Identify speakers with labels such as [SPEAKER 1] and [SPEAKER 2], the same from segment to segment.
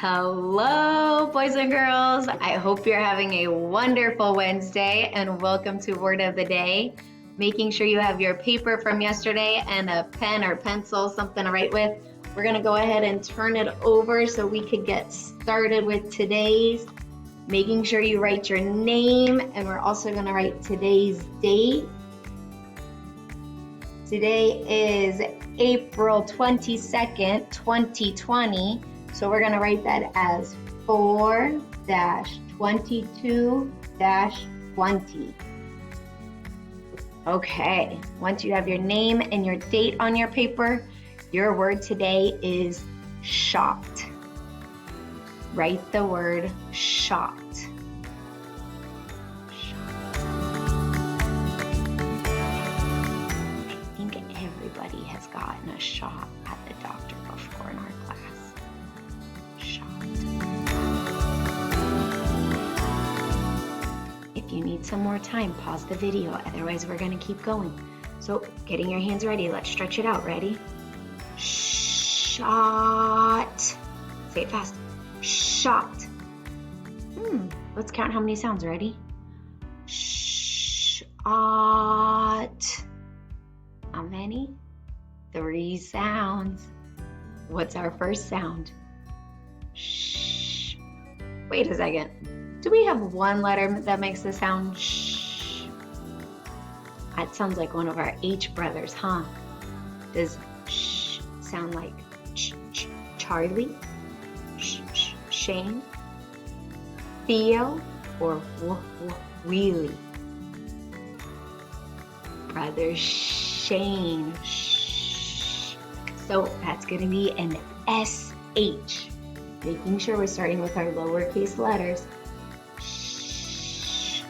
[SPEAKER 1] Hello, boys and girls. I hope you're having a wonderful Wednesday and welcome to Word of the Day. Making sure you have your paper from yesterday and a pen or pencil, something to write with. We're going to go ahead and turn it over so we could get started with today's. Making sure you write your name, and we're also going to write today's date. Today is April 22nd, 2020. So we're going to write that as 4-22-20. Okay, once you have your name and your date on your paper, your word today is shocked. Write the word shocked. I think everybody has gotten a shot at the doctor before in our class. Shocked. If you need some more time, pause the video. Otherwise, we're going to keep going. So, getting your hands ready. Let's stretch it out. Ready? Shot. Say it fast. Shot. Let's count how many sounds. Ready? Shot. How many? 3 sounds. What's our first sound? Shh. Wait a second. Do we have one letter that makes the sound shh? That sounds like one of our H brothers, huh? Does shh sound like Charlie? Shane? Theo? Or Wheelie? Brother Shane. Shh. So that's going to be an SH. Making sure we're starting with our lowercase letters. Shh.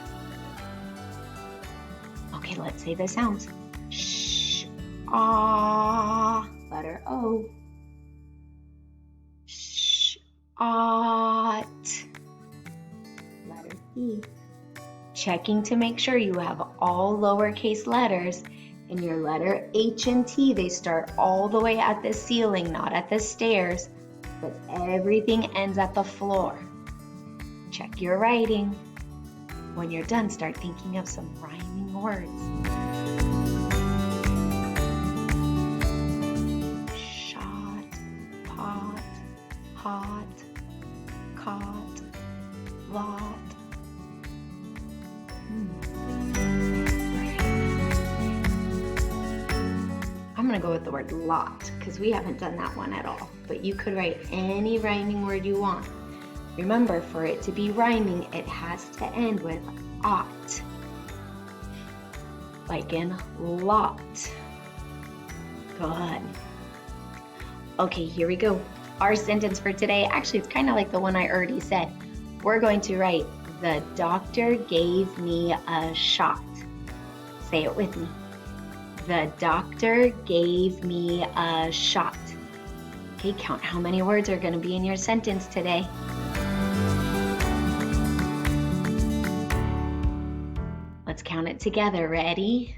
[SPEAKER 1] Okay, let's say the sounds. Shh. Ah. Letter O. Shh. Ought. Letter E. Checking to make sure you have all lowercase letters. In your letter H and T, they start all the way at the ceiling, not at the stairs, but everything ends at the floor. Check your writing. When you're done, start thinking of some rhyming words. Shot, pot, hot, caught, lot. I'm going to go with the word lot because we haven't done that one at all. But you could write any rhyming word you want. Remember, for it to be rhyming, it has to end with ought. Like in lot. Good. Okay, here we go. Our sentence for today, actually, it's kind of like the one I already said. We're going to write, the doctor gave me a shot. Say it with me. The doctor gave me a shot. Okay, count how many words are going to be in your sentence today. Let's count it together. Ready?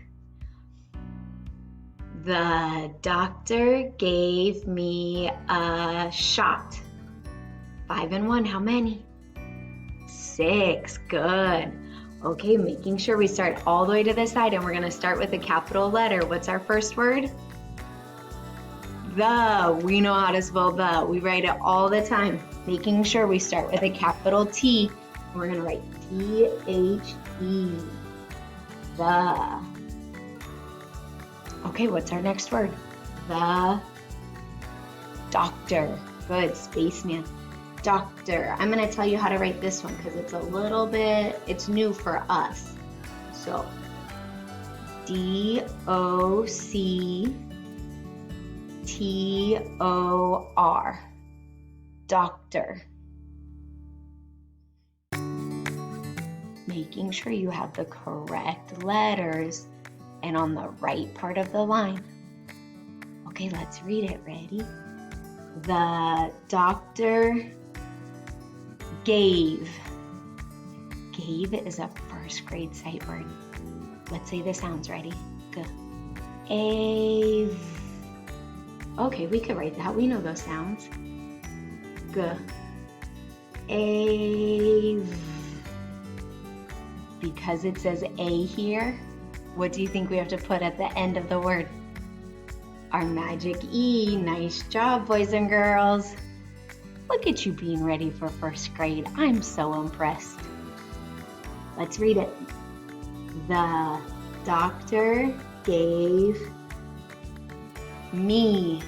[SPEAKER 1] The doctor gave me a shot. 5 and 1, how many? 6. Good. Okay, making sure we start all the way to the side, and we're going to start with a capital letter. What's our first word? The. We know how to spell the. We write it all the time. Making sure we start with a capital T. We're going to write T-H-E. The. Okay, what's our next word? The doctor. Good, spaceman. Doctor. I'm going to tell you how to write this one because it's a little bit, it's new for us. So, D-O-C-T-O-R. Doctor. Making sure you have the correct letters and on the right part of the line. Okay, let's read it. Ready? The doctor gave. Gave is a first grade sight word. Let's say the sounds. Ready? Gave. Okay, we could write that. We know those sounds. A. Because it says A here, what do you think we have to put at the end of the word? Our magic E. Nice job, boys and girls. Look at you being ready for first grade. I'm so impressed. Let's read it. The doctor gave me.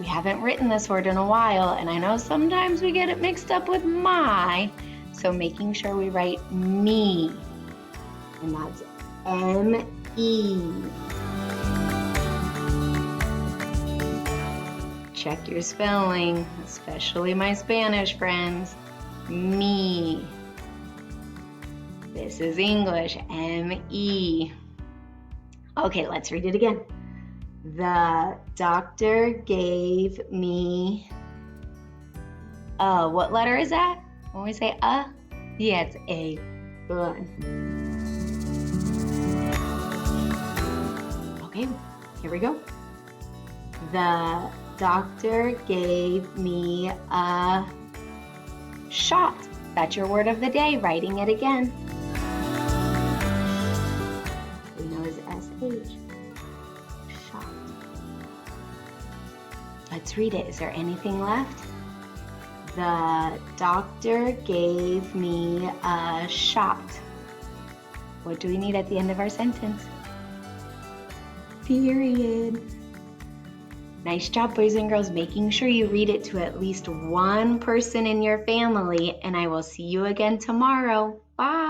[SPEAKER 1] We haven't written this word in a while, and I know sometimes we get it mixed up with my, so making sure we write me, and that's M-E. Check your spelling, especially my Spanish friends. Me. This is English, M-E. Okay, let's read it again. The doctor gave me, what letter is that? When we say yeah, it's A. Good. Okay, here we go. The doctor gave me a shot. That's your word of the day. Writing it again. We know is S-H. Shot. Let's read it. Is there anything left? The doctor gave me a shot. What do we need at the end of our sentence? Period. Nice job, boys and girls, making sure you read it to at least one person in your family, and I will see you again tomorrow. Bye.